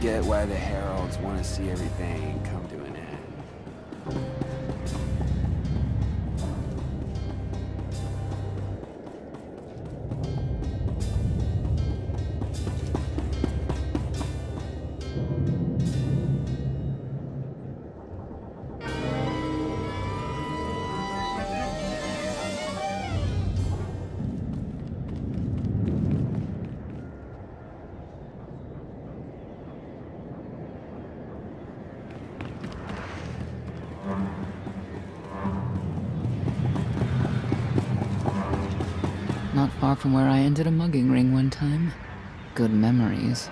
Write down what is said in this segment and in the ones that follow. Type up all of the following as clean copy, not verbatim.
get why the Heralds want to see everything come to an end. Not far from where I ended a mugging ring one time. Good memories.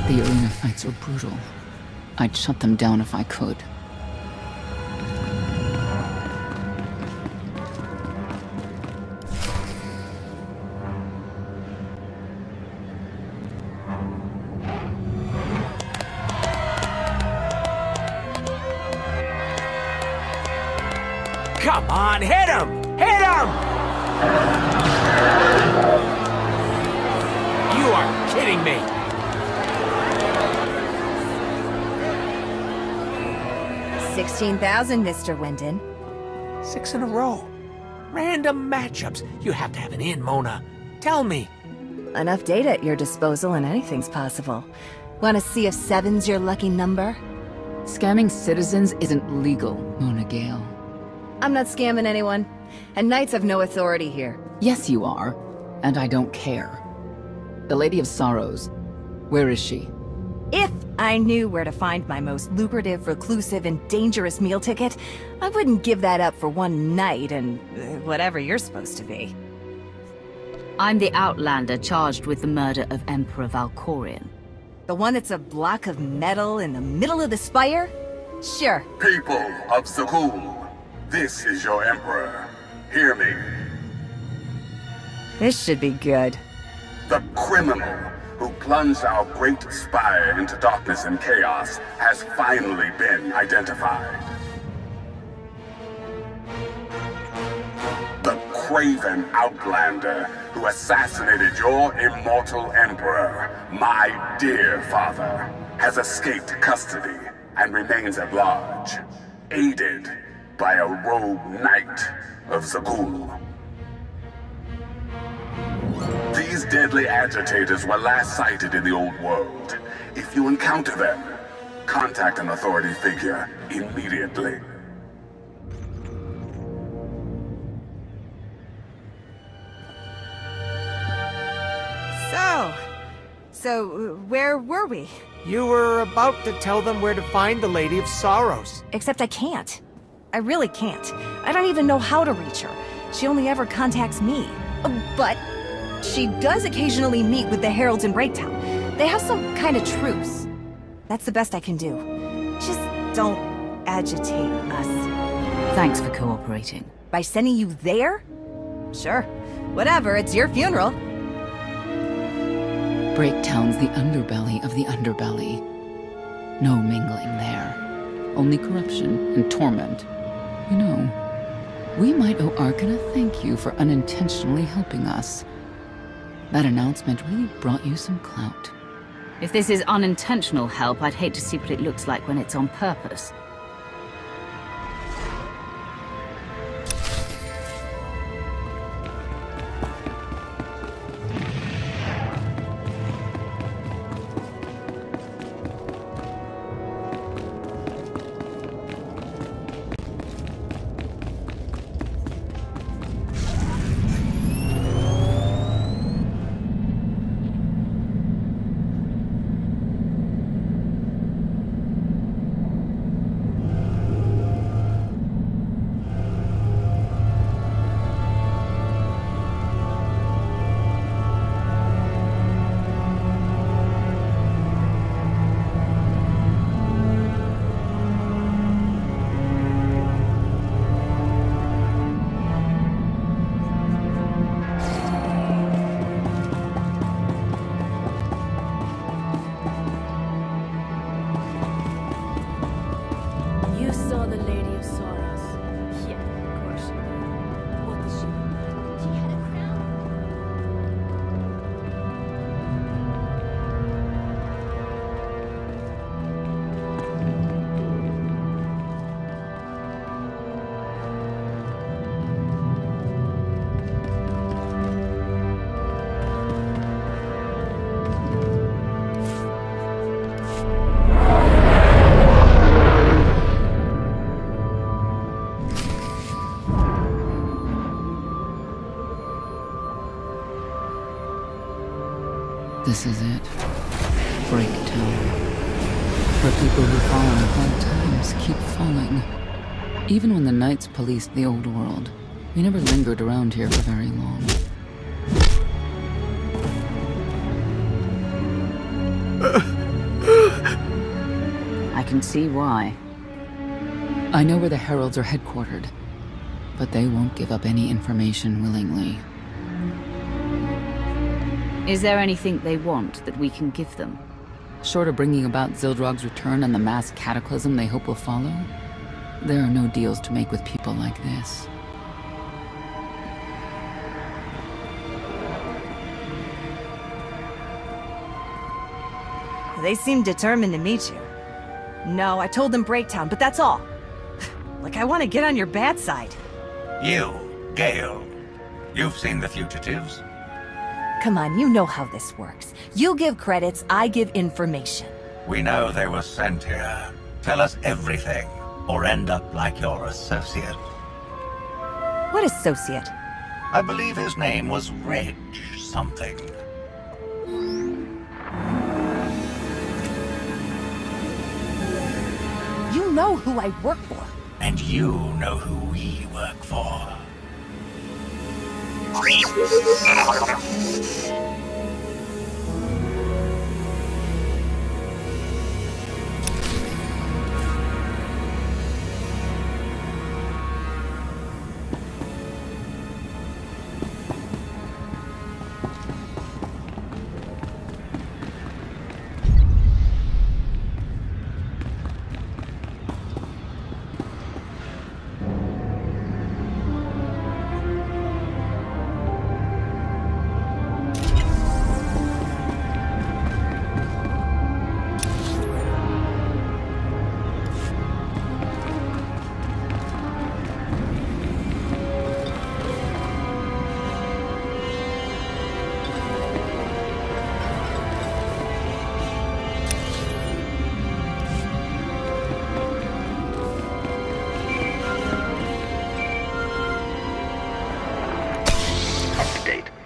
The arena fights were brutal. I'd shut them down if I could. Come on, hit him! Hit him! You are kidding me! $16,000, Mr. Wyndon. 6 in a row. Random matchups. You have to have an in, Mona. Tell me. Enough data at your disposal and anything's possible. Want to see if 7's your lucky number? Scamming citizens isn't legal, Mona Gale. I'm not scamming anyone. And Knights have no authority here. Yes, you are. And I don't care. The Lady of Sorrows. Where is she? If I knew where to find my most lucrative, reclusive, and dangerous meal ticket, I wouldn't give that up for one night and whatever you're supposed to be. I'm the Outlander charged with the murder of Emperor Valkorion. The one that's a block of metal in the middle of the spire? Sure. People of Zakul, this is your Emperor. Hear me. This should be good. The criminal who plunged our great spire into darkness and chaos has finally been identified. The craven Outlander who assassinated your immortal Emperor, my dear father, has escaped custody and remains at large, aided by a rogue knight of Zakul. These deadly agitators were last sighted in the old world. If you encounter them, contact an authority figure immediately. So where were we? You were about to tell them where to find the Lady of Sorrows. Except I can't. I really can't. I don't even know how to reach her. She only ever contacts me. But she does occasionally meet with the Heralds in Breaktown. They have some kind of truce. That's the best I can do. Just don't agitate us. Thanks for cooperating. By sending you there? Sure. Whatever, it's your funeral. Breaktown's the underbelly of the underbelly. No mingling there. Only corruption and torment. You know, we might owe Arcana a thank you for unintentionally helping us. That announcement really brought you some clout. If this is unintentional help, I'd hate to see what it looks like when it's on purpose. saw the Lady of Sorrows. Yeah, of course she did. What did she look like? She had a crown. This is it. Breakdown. Where people who fall in hard times keep falling. Even when the Knights policed the old world, we never lingered around here for very long. I can see why. I know where the Heralds are headquartered, but they won't give up any information willingly. Is there anything they want that we can give them? Short of bringing about Zildrog's return and the mass cataclysm they hope will follow, there are no deals to make with people like this. They seem determined to meet you. No, I told them Breaktown, but that's all. Like I want to get on your bad side. You, Gale. You've seen the fugitives. Come on, you know how this works. You give credits, I give information. We know they were sent here. Tell us everything, or end up like your associate. What associate? I believe his name was Reg something. You know who I work for. And you know who we work for.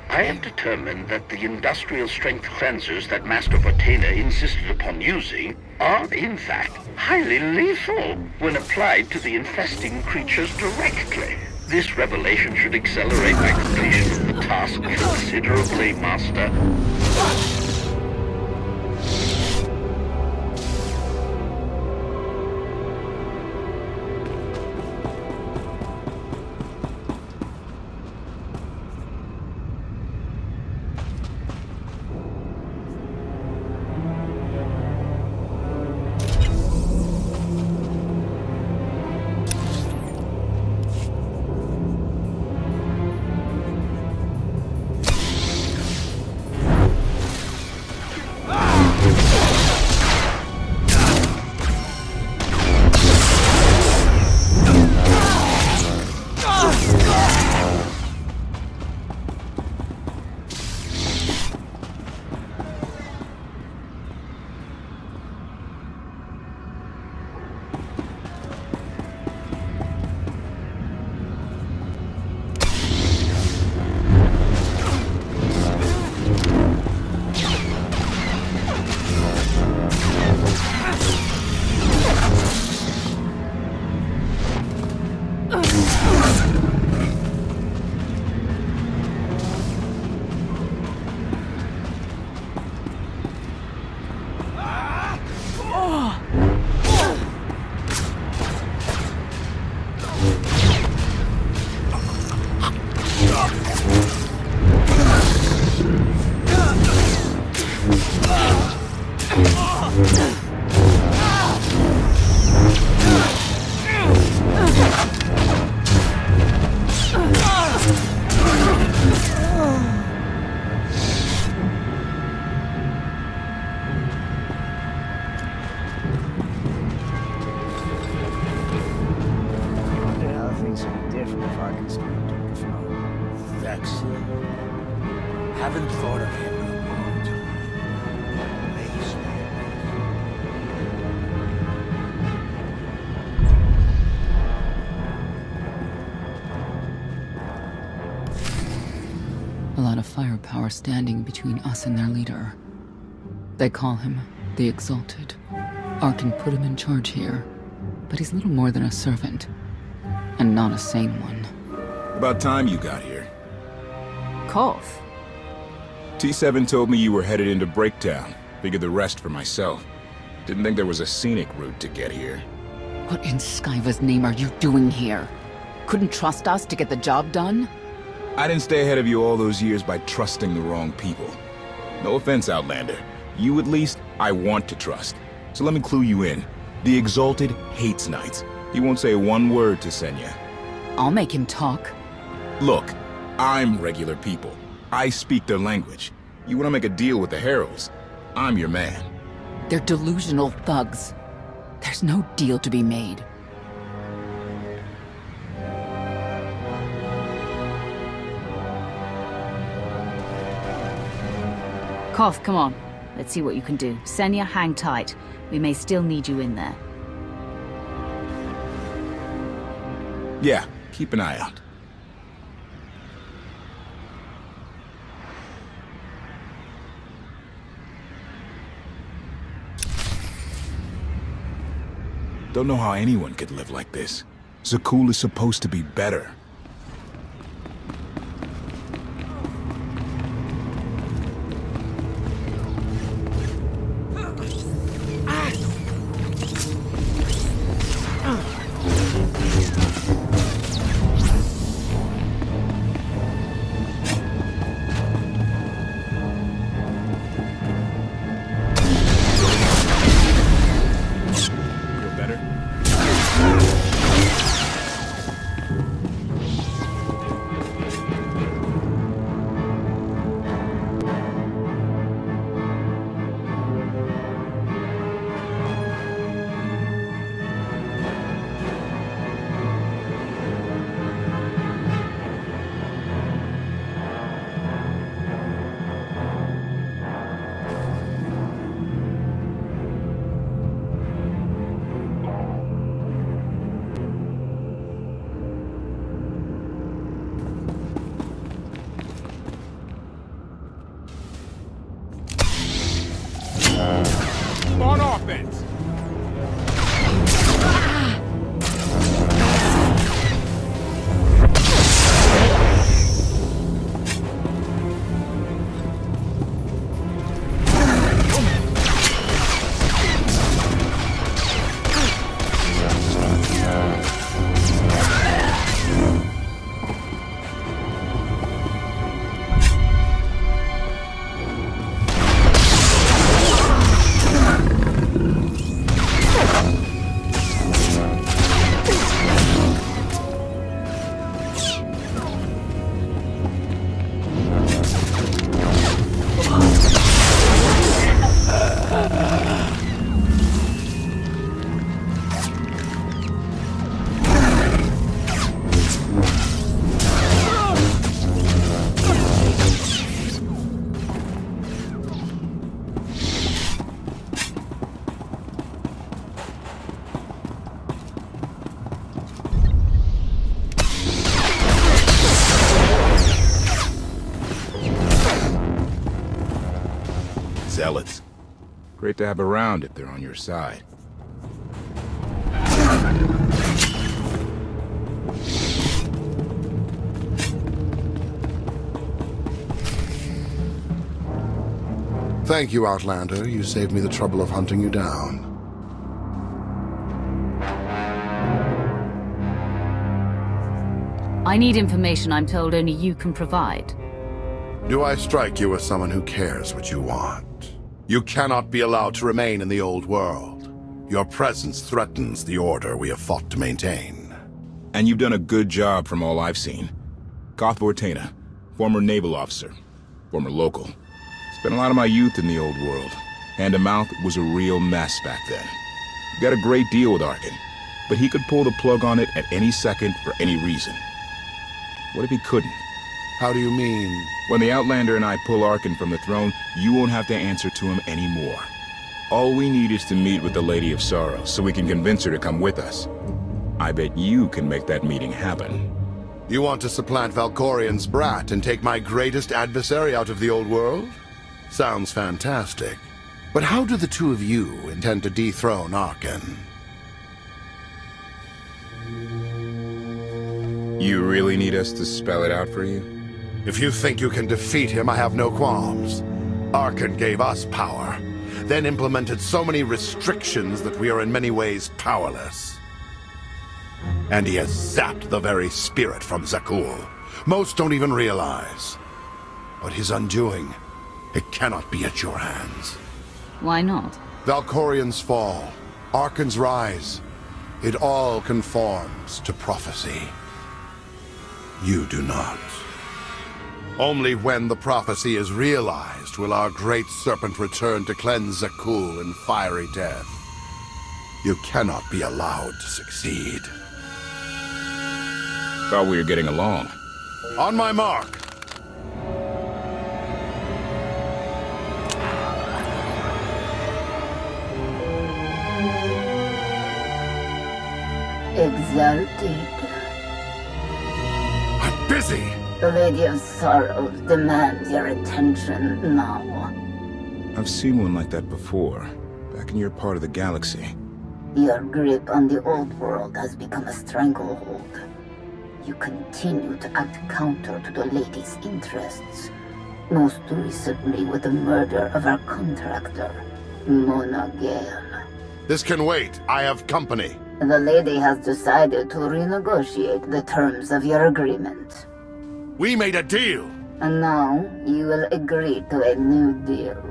I have determined that the industrial strength cleansers that Master Phulotta insisted upon using are, in fact, highly lethal when applied to the infesting creatures directly. This revelation should accelerate my completion of the task considerably, Master. haven't thought of him in a long time. A lot of firepower standing between us and their leader. They call him the Exalted. Arkin put him in charge here, but he's little more than a servant, and not a sane one. About time you got here. Koth? T7 told me you were headed into Breaktown. Figured the rest for myself. Didn't think there was a scenic route to get here. What in Skyva's name are you doing here? Couldn't trust us to get the job done? I didn't stay ahead of you all those years by trusting the wrong people. No offense, Outlander. You at least, I want to trust. So let me clue you in. The Exalted hates Knights. He won't say one word to Senya. I'll make him talk. Look, I'm regular people. I speak their language. You want to make a deal with the Heralds? I'm your man. They're delusional thugs. There's no deal to be made. Koth, come on. Let's see what you can do. Senya, hang tight. We may still need you in there. Yeah, keep an eye out. Don't know how anyone could live like this. Zakul is supposed to be better. On offense! Zealots. Great to have around if they're on your side. Thank you, Outlander. You saved me the trouble of hunting you down. I need information I'm told only you can provide. Do I strike you as someone who cares what you want? You cannot be allowed to remain in the old world. Your presence threatens the order we have fought to maintain. And you've done a good job from all I've seen. Koth Vortena, former naval officer, former local. Spent a lot of my youth in the old world. Hand-to-mouth was a real mess back then. You got a great deal with Arkin, but he could pull the plug on it at any second for any reason. What if he couldn't? How do you mean? When the Outlander and I pull Arkin from the throne, you won't have to answer to him anymore. All we need is to meet with the Lady of Sorrows, so we can convince her to come with us. I bet you can make that meeting happen. You want to supplant Valkorian's brat and take my greatest adversary out of the old world? Sounds fantastic. But how do the two of you intend to dethrone Arkin? You really need us to spell it out for you? If you think you can defeat him, I have no qualms. Arkin gave us power, then implemented so many restrictions that we are in many ways powerless. And he has zapped the very spirit from Zakul. Most don't even realize. But his undoing, it cannot be at your hands. Why not? Valkorian's fall, Arkin's rise, it all conforms to prophecy. You do not. Only when the prophecy is realized will our great serpent return to cleanse Zakul in fiery death. You cannot be allowed to succeed. Thought we were getting along. On my mark! Exalted. I'm busy! The Lady of Sorrows demands your attention now. I've seen one like that before, back in your part of the galaxy. Your grip on the old world has become a stranglehold. You continue to act counter to the Lady's interests, most recently with the murder of our contractor, Mona Gale. This can wait. I have company. The Lady has decided to renegotiate the terms of your agreement. We made a deal! And now, you will agree to a new deal.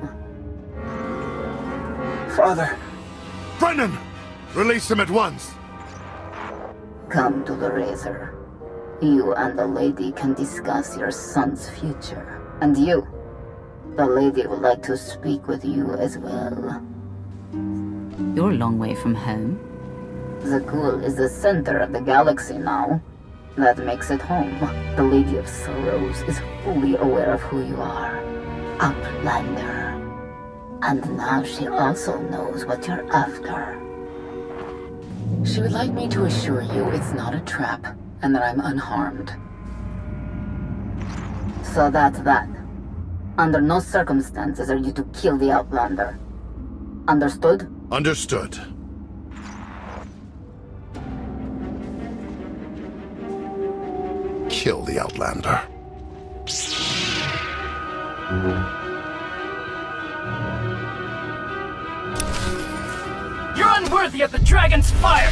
Father! Brennan! Release him at once! Come to the Razor. You and the Lady can discuss your son's future. And you, the Lady would like to speak with you as well. You're a long way from home. Zakul is the center of the galaxy now. That makes it home. The Lady of Sorrows is fully aware of who you are. Outlander. And now she also knows what you're after. She would like me to assure you it's not a trap, and that I'm unharmed. So that's that. Under no circumstances are you to kill the Outlander. Understood? Understood. Kill the Outlander. You're unworthy of the dragon's fire!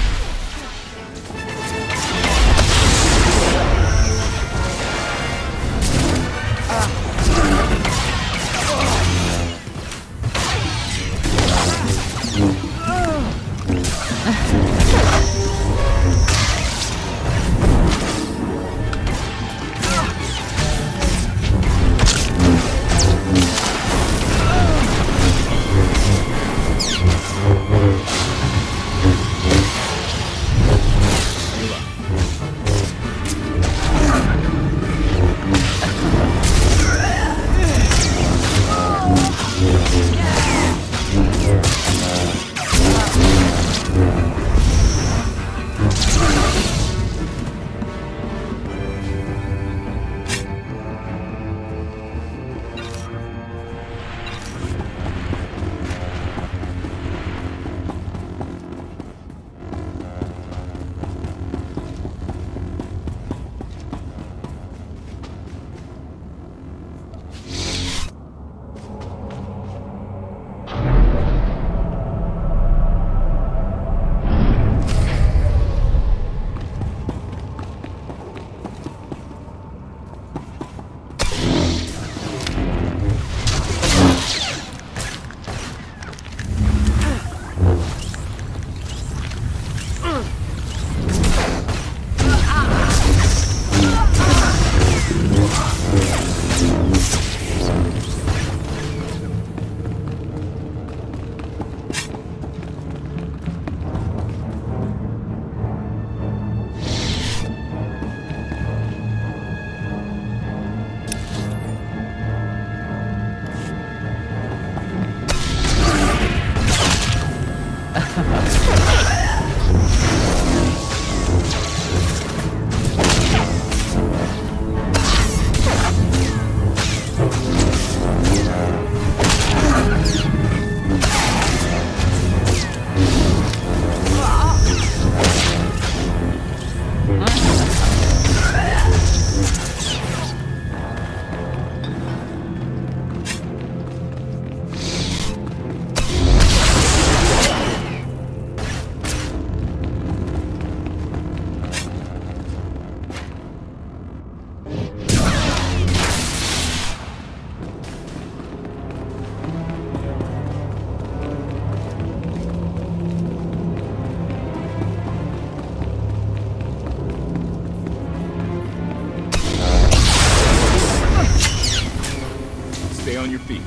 on your feet.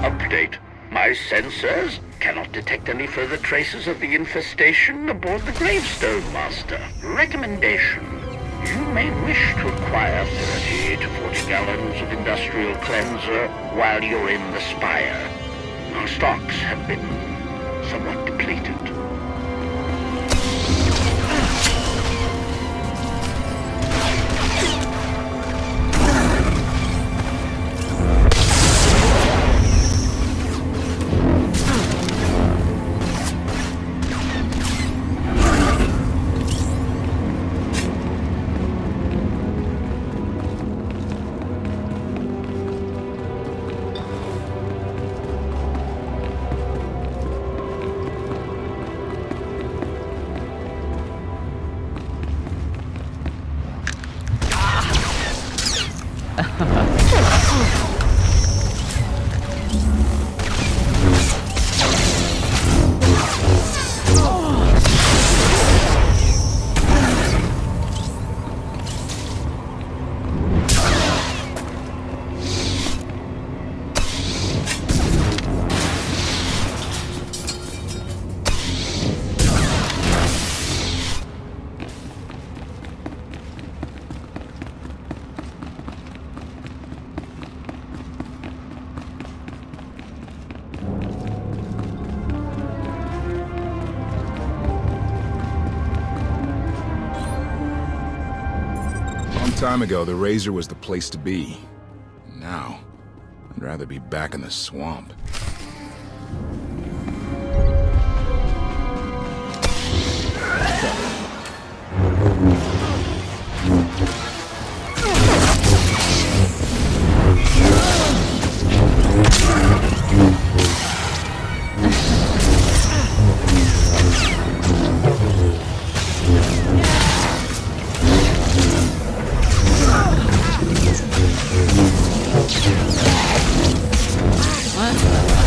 Update. My sensors cannot detect any further traces of the infestation aboard the Gravestone Master. Recommendation. You may wish to acquire 30 to 40 gallons of industrial cleanser while you're in the Spire. Our stocks have been somewhat depleted. Time ago, the Razor was the place to be. Now, I'd rather be back in the swamp. What?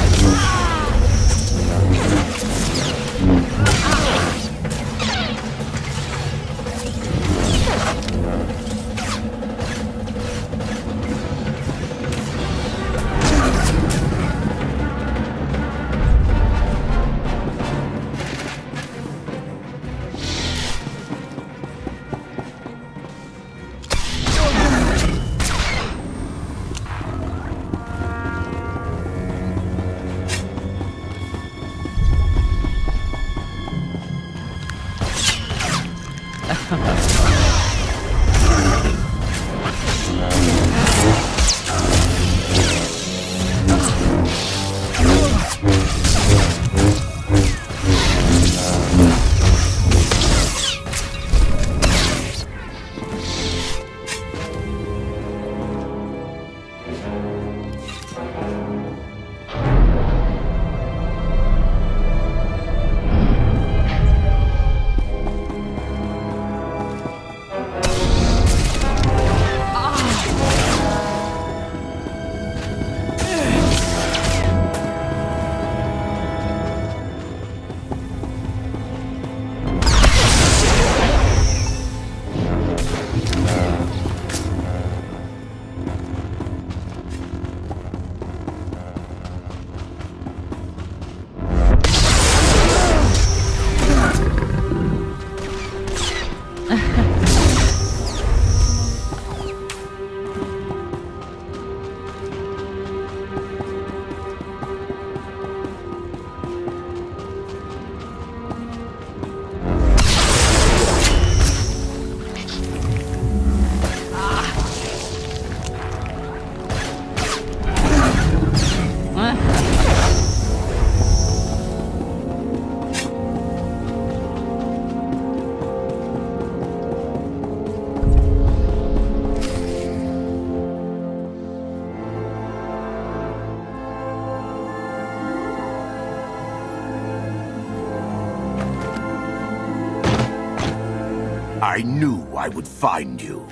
I knew I would find you.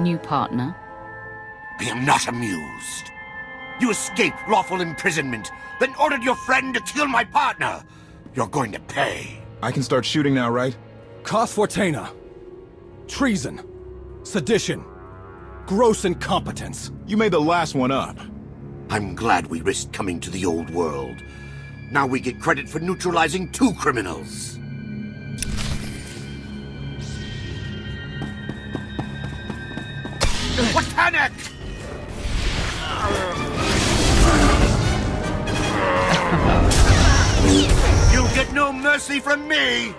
New partner? I am not amused. You escaped lawful imprisonment, then ordered your friend to kill my partner. You're going to pay. I can start shooting now, right? Cause Fortuna. Treason. Sedition. Gross incompetence. You made the last one up. I'm glad we risked coming to the old world. Now we get credit for neutralizing 2 criminals. Panic! You'll get no mercy from me!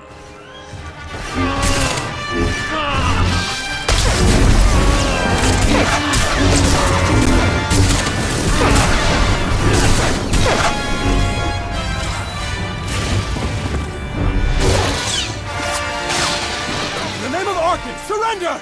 In the name of Arkin, surrender!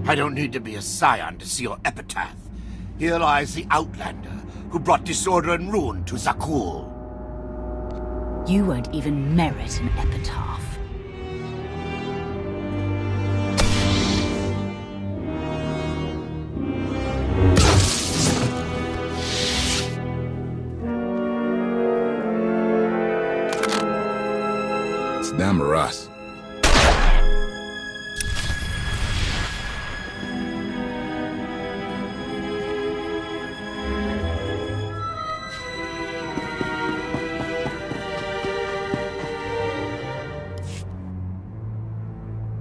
I don't need to be a scion to see your epitaph. Here lies the Outlander, who brought disorder and ruin to Zakul. You won't even merit an epitaph. It's them or us.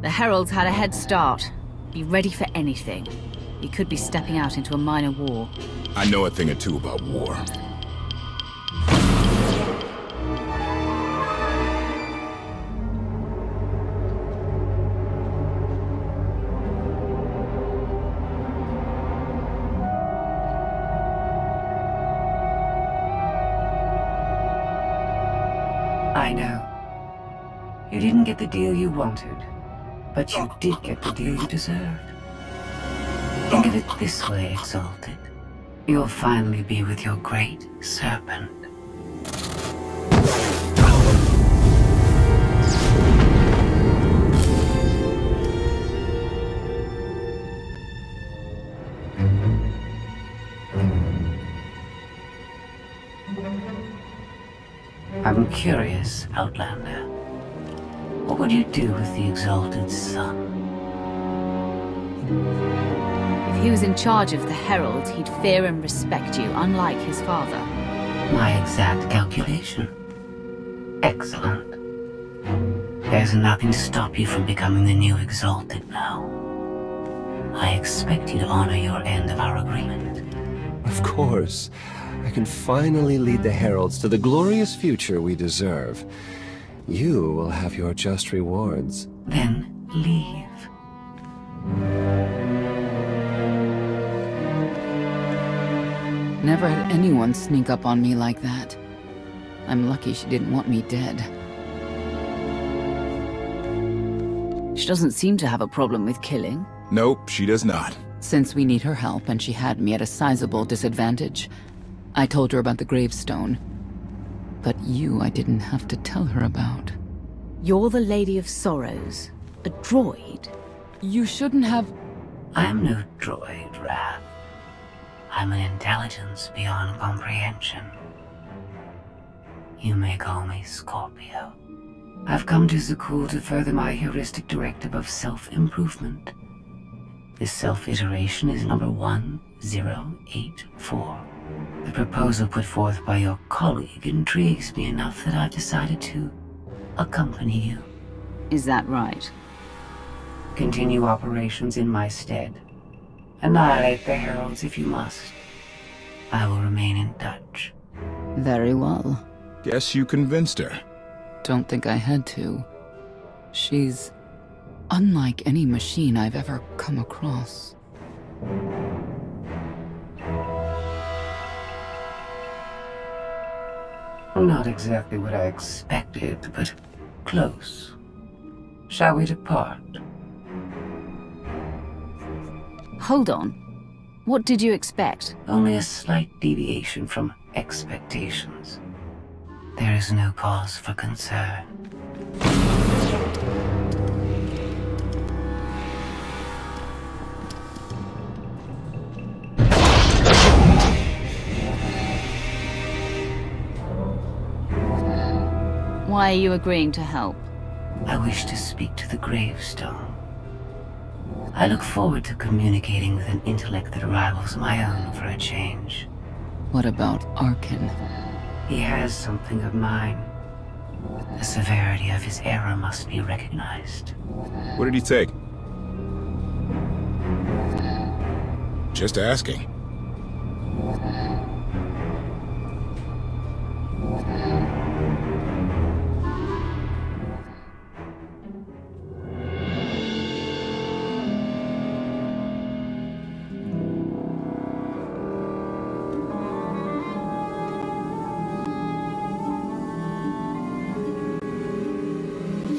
The Heralds had a head start. Be ready for anything. We could be stepping out into a minor war. I know a thing or two about war. I know. You didn't get the deal you wanted, but you did get the deal you deserved. Think of it this way, Exalted. You'll finally be with your great serpent. I'm curious, Outlander. What would you do with the Exalted Son? If he was in charge of the Herald, he'd fear and respect you, unlike his father. My exact calculation. Excellent. There's nothing to stop you from becoming the new Exalted now. I expect you to honor your end of our agreement. Of course. I can finally lead the Heralds to the glorious future we deserve. You will have your just rewards. Then leave. Never had anyone sneak up on me like that. I'm lucky she didn't want me dead. She doesn't seem to have a problem with killing. Nope, she does not. Since we need her help and she had me at a sizable disadvantage, I told her about the gravestone. But you I didn't have to tell her about. You're the Lady of Sorrows. A droid? You shouldn't have... I'm no droid, Wrath. I'm an intelligence beyond comprehension. You may call me Scorpio. I've come to Zakul to further my heuristic directive of self-improvement. This self-iteration is number 1084. The proposal put forth by your colleague intrigues me enough that I've decided to accompany you. Is that right? Continue operations in my stead. Annihilate the Heralds if you must. I will remain in touch. Very well. Guess you convinced her. Don't think I had to. She's unlike any machine I've ever come across. Not exactly what I expected, but close. Shall we depart? Hold on. What did you expect? Only a slight deviation from expectations. There is no cause for concern. Why are you agreeing to help? I wish to speak to the gravestone. I look forward to communicating with an intellect that rivals my own for a change. What about Arkin? He has something of mine. The severity of his error must be recognized. What did he take? Just asking.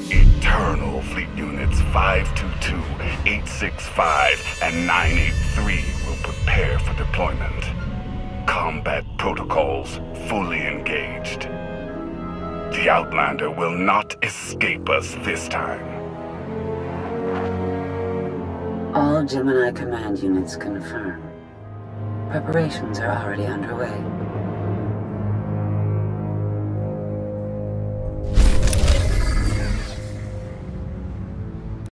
Eternal Fleet Units 522, 865, and 983 will prepare for deployment. Combat protocols fully engaged. The Outlander will not escape us this time. All Gemini command units confirm. Preparations are already underway.